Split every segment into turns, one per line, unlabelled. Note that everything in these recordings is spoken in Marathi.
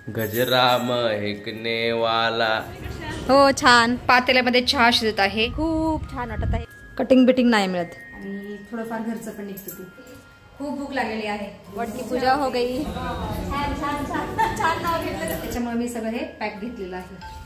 गजरा महकने वाला।
हो छान, पातेल्यामध्ये चहा शिजत आहे, खूप छान वाटत आहे. कटिंग बिटिंग नाही मिळत आणि थोडंफार घरचं पण निघतं. तू खूप भूक लागलेली आहे. वट की पूजा हो गई. छान छान छान छान नाव घेतलं, त्याच्यामुळे मी सगळं हे पॅक घेतलेलं आहे.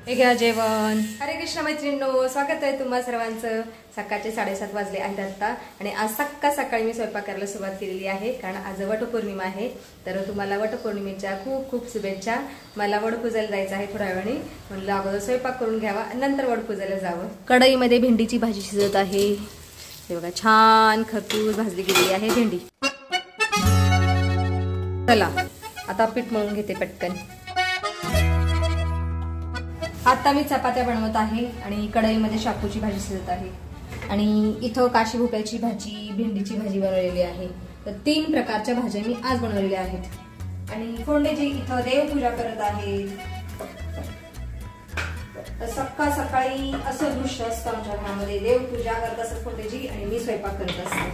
हे घ्या जेवण. हरे कृष्ण मैत्रिणींनो, स्वागत आहे तुम्हा सर्वांचं. सकाळचे 7:30 वाजले आहेत आता आणि आज सकाळी मी स्वयंपाक करायला सुरुवात केलेली आहे, कारण आज वटपौर्णिमा आहे. तर तुम्हाला वटपौर्णिमेच्या खूप खूप शुभेच्छा. मला वडपूजायला जायचं आहे थोड्या वेळाने, म्हणलं अगोदर स्वयंपाक करून घ्यावा नंतर वडपूजायला जावं. कढईमध्ये भेंडीची भाजी शिजत आहे. हे बघा छान खरपूस भाजली गेलेली आहे भेंडी. चला आता पीठ मळून घेते पटकन. आता मी चपात्या बनवत आहे आणि कढईमध्ये शापूची भाजी शिजत आहे आणि इथं काशी भोपळ्याची भाजी, भेंडीची भाजी बनवलेली आहे. तर 3 प्रकारच्या भाज्या मी आज बनवलेल्या आहेत. आणि फोंडेजी इथं देवपूजा करत आहेत. तर सकाळी असं दृश्य असतं आमच्या घरामध्ये, देवपूजा करत असत फोंडेजी आणि मी स्वयंपाक करत असते.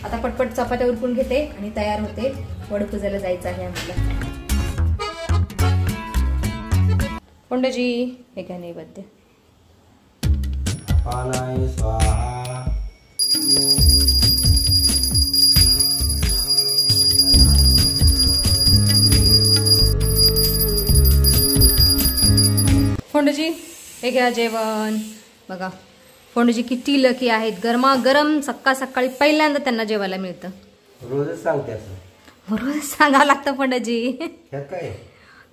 आता पटपट चपात्या उरकून घेते आणि तयार होते. वडपूजाला जायचं आहे आम्हाला. फोंडेजी हे काय नैवेद्य. फोंडेजी हे घ्या जेवण. बघा फोंडेजी किती लकी आहेत, गरमागरम सकाळी पहिल्यांदा त्यांना जेवायला मिळतं.
रोजच सांगते असं.
रोज सांगावं लागतं फोंडेजी.
काय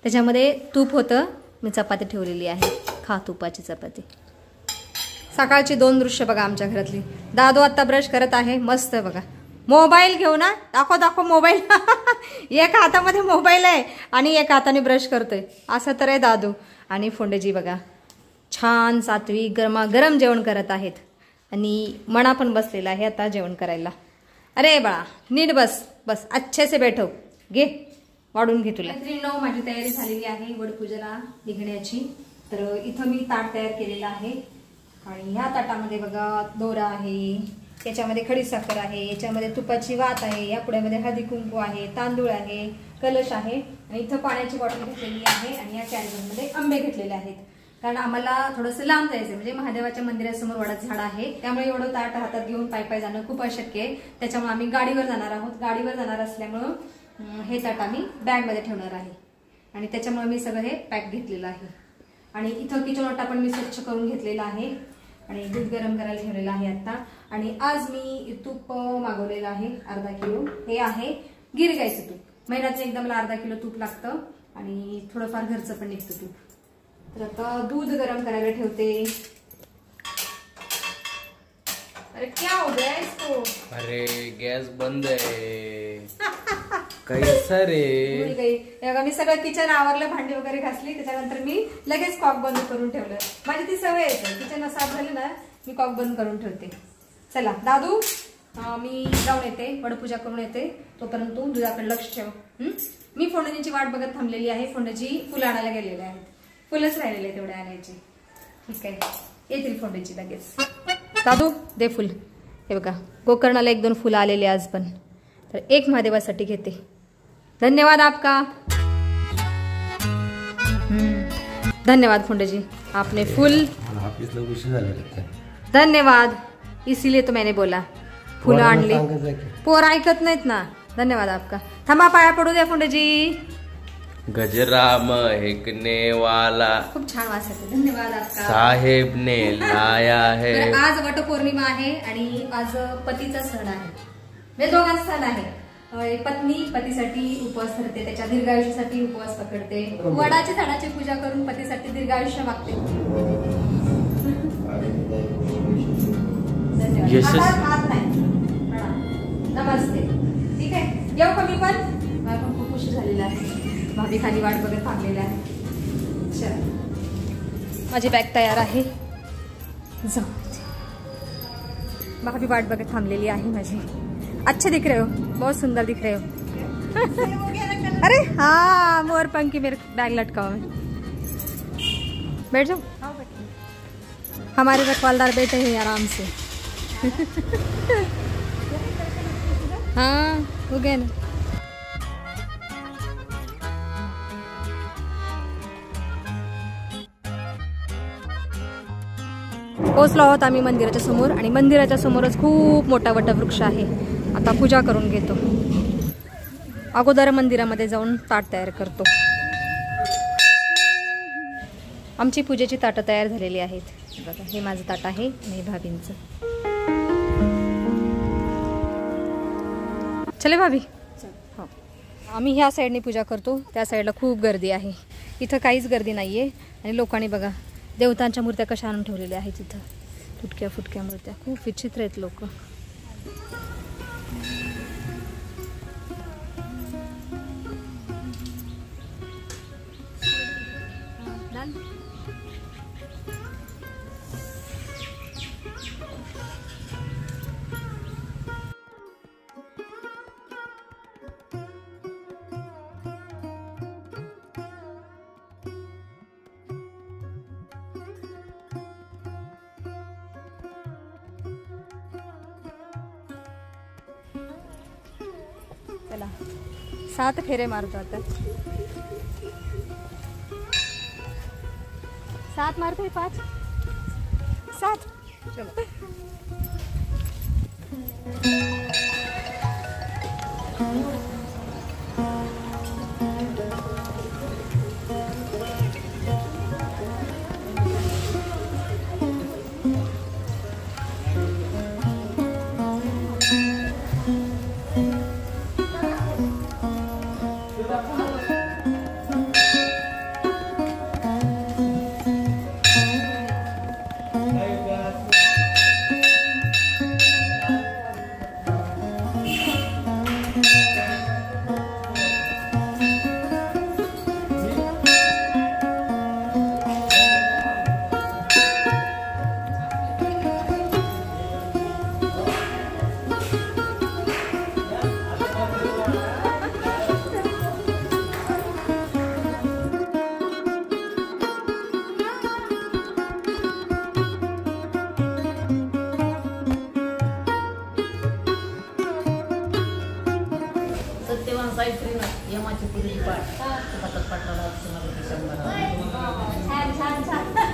त्याच्यामध्ये तूप होतं, मी चपाती ठेवलेली आहे, खा तुपाची चपाती. सकाळची 2 दृश्य बघा आमच्या घरातली. दादू आता ब्रश करत आहे मस्त बघा. मोबाईल घेऊ ना, दाखव मोबाईल. एका हातामध्ये मोबाईल आहे आणि एका हाताने ब्रश करतोय, असं तर आहे दादू. आणि फोंडेजी बघा छान सात्विक गरमागरम जेवण करत आहेत आणि मना पण बसलेला आहे आता जेवण करायला. अरे बाळा नीट बस बस, अच्छे से बैठो, घे वाढून घे तुला. मैत्रिणींनो माझी तयारी झालेली आहे वडपूजेला निघण्याची. तर इथं मी ताट तयार केलेलं आहे आणि ह्या ताटामध्ये बघा दोरा आहे, याच्यामध्ये खडीसाखर आहे, याच्यामध्ये तुपाची वात आहे, या पुड्यामध्ये हळदी कुंकू आहे, तांदूळ आहे, कलश आहे आणि इथं पाण्याची बॉटल घेतलेली आहे आणि या कॅरीबॅगमध्ये आंबे घेतलेले आहेत. कारण आम्हाला थोडंसं लांब जायचं, म्हणजे महादेवाच्या मंदिरासमोर वडाचं झाड आहे, त्यामुळे एवढं ताट हातात घेऊन पायी जाणं खूप अशक्य आहे. त्याच्यामुळे आम्ही गाडीवर जाणार आहोत. गाडीवर जाणार असल्यामुळं हे ताट आम्ही बॅगमध्ये ठेवणार आहे आणि त्याच्यामुळे मी सगळं हे पॅक घेतलेलं आहे. आणि इथं किचन ओटा पण मी स्वच्छ करून घेतलेला आहे आणि दूध गरम करायला ठेवलेलं आहे आता. आणि आज मी तूप मागवलेलं आहे अर्धा किलो. हे आहे गिर गाईचं तूप. महिन्याचं एकदा मला अर्धा किलो तूप लागतं आणि थोडंफार घरचं पण निघतं तूप. तर आता दूध गरम करायला ठेवते. अरे क्या हो गया इसको?
अरे गॅस बंद आहे. कैसा रे.
मी सगळं किचन आवरलं, भांडी वगैरे घासली, त्याच्यानंतर मी लगेच कॉक बंद करून ठेवलं. माझी ती सवय आहे, किचन साफ झालं ना मी कॉक बंद करून ठेवते. चला दादू मी जाऊन येते, वडपूजा करून येते, तोपर्यंत तू दुधाकडे लक्ष ठेव. मी फोंडेजींची वाट बघत थांबलेली आहे. फोंडेजी फुलं आणायला गेलेले आहेत, फुलंच राहिलेले तेवढे आणायचे. ठीक आहे, येतील फोंडेजी लगेच. दादू दे फुल. हे बघा गोकर्णाला 1-2 फुलं आलेली आज पण. तर एक महादेवासाठी घेते. धन्यवाद आपका. धन्यवाद फोंडेजी, आपने फूल. धन्यवाद, इसीलिए तो मैंने बोला फुलं आणली. पोर ऐकत नाहीत ना. धन्यवाद आपका. थांबा पाया पडू द्या फोंडेजी.
गजरा महकने वाला.
खूप छान वास येतो. धन्यवाद आपका.
साहेब ने लाया है.
आज वटपौर्णिमा आहे आणि आज पतीचा सण आहे, म्हणजे दोघांचा सण आहे. पत्नी पतीसाठी उपवास धरते, त्याच्या दीर्घायुष्यासाठी उपवास पकडते. वडाच्या झाडाची पूजा करून पतीसाठी दीर्घायुष्य मागते. नमस्ते. ठीक आहे, येऊ का मी पण? मला पण खूप उशीर झालेला आहे, भाभी खाली वाट बघत थांबलेल्या आहे. चल माझी बॅग तयार आहे, जाऊ. भाभी वाट बघत थांबलेली आहे माझी. अच्छे दिख रहे हो, बहुत सुंदर दिख रहे हो. अरे हाँ मोर पंखी मेरे बैग लटका हुआ है. बैठ जाओ. हमारे रखवालदार बैठे हैं आराम से. हाँ हो गया ना. पोचलो आहोत आम्ही मंदिराच्या समोर आणि मंदिराच्या समोरच खूप मोठा वटवृक्ष आहे. आता पूजा करून घेतो. अगोदर मंदिरामध्ये जाऊन ताट तयार करतो. आमची पूजेची ताटं तयार झालेली आहेत. बघा हे माझं ताट आहे आणि भाभींचं. चले भाभी. हो आम्ही ह्या साईडने पूजा करतो. त्या साईडला खूप गर्दी आहे. इथं काहीच गर्दी नाही आहे. आणि लोकांनी बघा देवतांच्या मूर्त्या कशा आणून ठेवलेल्या आहेत इथं. तुटक्या फुटक्या मूर्त्या खूप विचित्र आहेत लोक. चला 7 फेरे मारतो आता. 7 मारते 5 7. चलो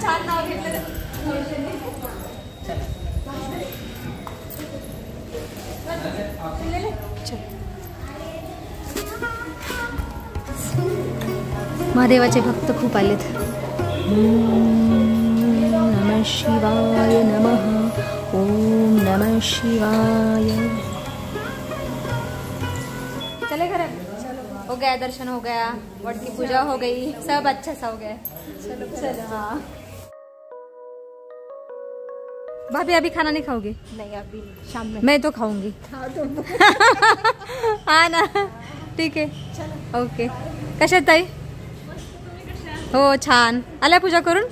छान नाव घेतलं. महादेवाचे भक्त खूप आलेत. नमः शिवाय नमः. ओम नमः शिवाय. चले घर. हो गया दर्शन हो गया. वट की पूजा हो गई. सब अच्छा सा हो गया. चलो चलो. हाँ भाभी अभी खाना नहीं खाओगे?
नहीं अभी शाम में.
मैं तो खाऊंगी.
हाँ तो
हाँ ना ठीक आहे. ओके. कशात ताई? हो छान. आल्या पूजा करून?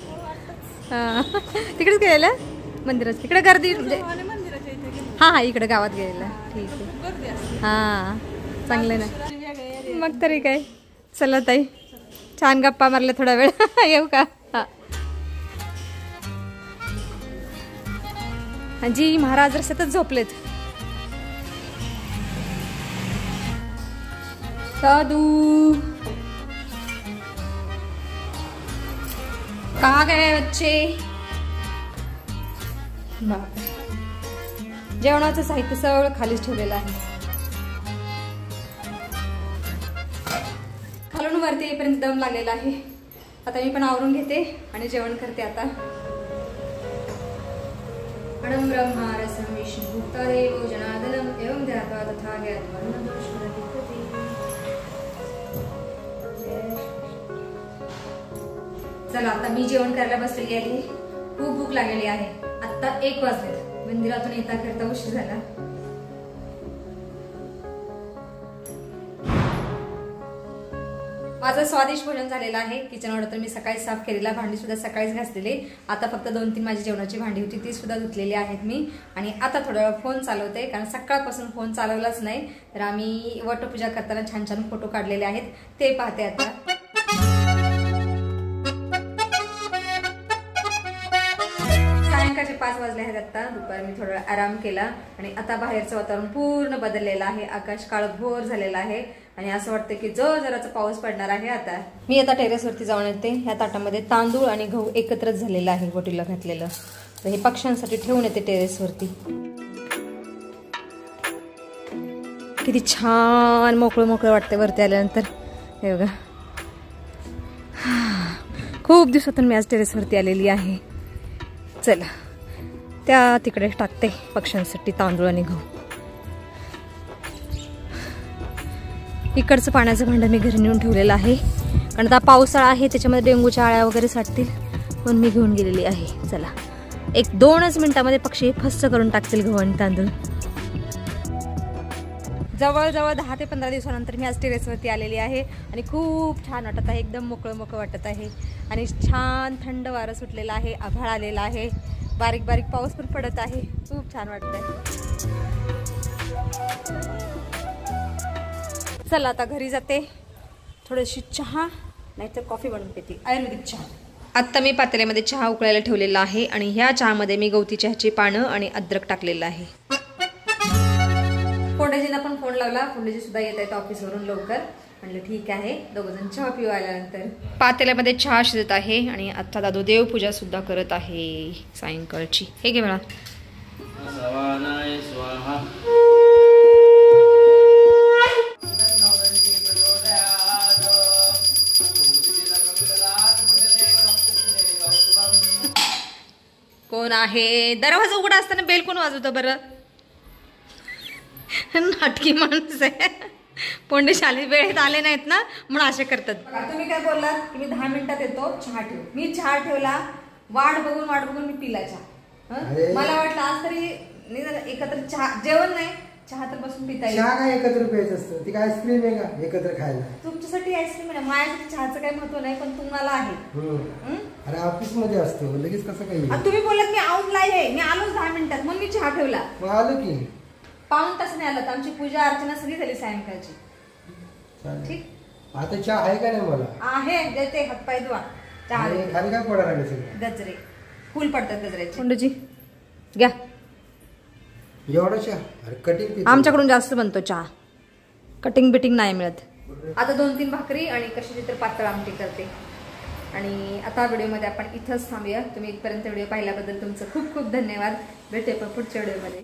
तिकडेच गेलेलं मंदिरात. इकडे गर्दी म्हणजे हां हां इकडे गावात गेलेलं. ठीक आहे. हां चांगलं ना मग तरी काय. चला ताई छान गप्पा मारल्या थोडा वेळ. येऊ का? हां जी महाराज रस्त्यातच झोपलेत. साधू कहाँ गए बच्चे? जेवणाचं साहित्य सगळं खालीच ठेवलेलं आहे. खालून वरती येईपर्यंत दम लागलेला आहे. आता मी पण आवरून घेते आणि जेवण करते आता. परम ब्रह्मा रसं विष्णु तदेव जनार्दनम् एवं ध्यात्वा तथा ज्ञात्वा नमस्कृति. चला आता मी जेवण करायला बसलेली आहे. खूप भूक लागलेली आहे. आता 1 वाजलेत. मंदिरातून येता करता उशीर झाला. माझं स्वादिष्ट भोजन झालेलं आहे. किचन ऑर्डर तर मी सकाळी साफ केलेला. भांडी सुद्धा सकाळीच घासलेली. आता फक्त 2-3 माझी जेवणाची भांडी होती ती सुद्धा धुतलेली आहेत मी. आणि आता थोडा वेळ फोन चालवते कारण सकाळपासून फोन चालवलाच नाही. तर आम्ही वटपूजा करताना छान छान फोटो काढलेले आहेत ते पाहते आता. सायंकाळचे 5 5 वाजले आहेत आता. दुपारी मी थोडा आराम केला आणि आता बाहेरचं वातावरण पूर्ण बदललेलं आहे. आकाश काळभोर झालेलं आहे आणि असं वाटतं की जोराचा पाऊस पडणार आहे. आता मी आता टेरेसवरती जाऊन येते. ह्या ताटामध्ये तांदूळ आणि गहू एकत्रच झालेलं आहे, बोटीला घातलेलं. तर हे पक्ष्यांसाठी ठेवून येते टेरेसवरती. किती छान मोकळं मोकळं वाटते वरती आल्यानंतर. हे बघा, खूप दिवसातून मी आज टेरेसवरती आलेली आहे. चला त्या तिकडे टाकते पक्ष्यांसाठी तांदूळ आणि गहू. इकडचं पाण्याचं भांडं मी घरी नेऊन ठेवलेलं आहे, कारण आता पावसाळा आहे, त्याच्यामध्ये डेंगूच्या आळ्या वगैरे साठतील म्हणून मी घेऊन गेलेली आहे. चला 1-2च मिनिटामध्ये पक्षी फस्त करून टाकतील गहू आणि तांदूळ. जवळजवळ 10 ते 15 दिवसानंतर मी आज टेरेसवरती आलेली आहे आणि खूप छान वाटत आहे. एकदम मोकळं मोकळं वाटत आहे आणि छान थंड वारं सुटलेलं आहे. आभाळ आलेला आहे, बारीक बारीक पाऊस पण पडत आहे. खूप छान वाटत आहे. चला आता घरी जाते. थोडीशी चहा नाहीतर कॉफी बनवून पिते, आयुर्वेदिक चहा. आत्ता मी पातेल्यामध्ये चहा उकळायला ठेवलेला आहे आणि ह्या चहामध्ये मी गवती चहाची पानं आणि अद्रक टाकलेलं आहे. फोंडेजींना पण फोन लावला. फोंडेजी सुद्धा येत आहेत ऑफिसवरून लवकर. म्हणलं ठीक आहे, दोघंजण चहा पिऊ आल्यानंतर. पातेल्यामध्ये चहा शिजत आहे आणि आता दादू देवपूजा सुद्धा करत आहे सायंकाळची. हे घे मला. कोण आहे? दरवाजा उघडा असताना बेल कोण वाजवतं बरं? नाटकी माणूस आहे. पोंडे शाली वेळेत आले नाहीत ना म्हणून असे करतात. तुम्ही काय बोललात की मी 10 मिनिटात येतो, चहा ठेव. मी चहा ठेवला, वाट बघून मी पिला चहा. मला वाटलं आज तरी एकत्र चहा, जेवण नाही चहा तर बसून पिता येईल.
चहा काय एकत्र प्यायचं असतं? ती काय आईस्क्रीम आहे का एकत्र खायला?
तुमच्यासाठी आईस्क्रीम आहे, माझ्यासाठी चहाचं काही महत्व नाही, पण तुम्हाला आहे.
अरे ऑफिस मध्ये असतो, लगेच कसं काही?
तुम्ही बोलत मी आऊन आहे, मी आलोच 10 मिनिटात, मग मी चहा ठेवला.
मग आलो की
1 तास नाही आला. आमची पूजा अर्चना सगळी झाली सायंकाळची. ठीक,
आता चहा आहे का नाही? मला
आहे, देते. हातपाय धुवा. चहा
खाली काय पडा लागले सगळे
गजरे, फुल पडतात गजऱ्याचे. कोंडूजी घ्या
एवढा चहा. अरे कटिंग
आमच्याकडून जास्त बनतो चहा, कटिंग बिटिंग नाही मिळत. आता 2-3 भाकरी आणि कशाची तर पातळ आमटी करते. आणि आता व्हिडिओमध्ये आपण इथंच थांबूया. तुम्ही इथपर्यंत व्हिडिओ पाहिल्याबद्दल तुमचं खूप खूप धन्यवाद. भेटूया पण पुढच्या व्हिडिओमध्ये.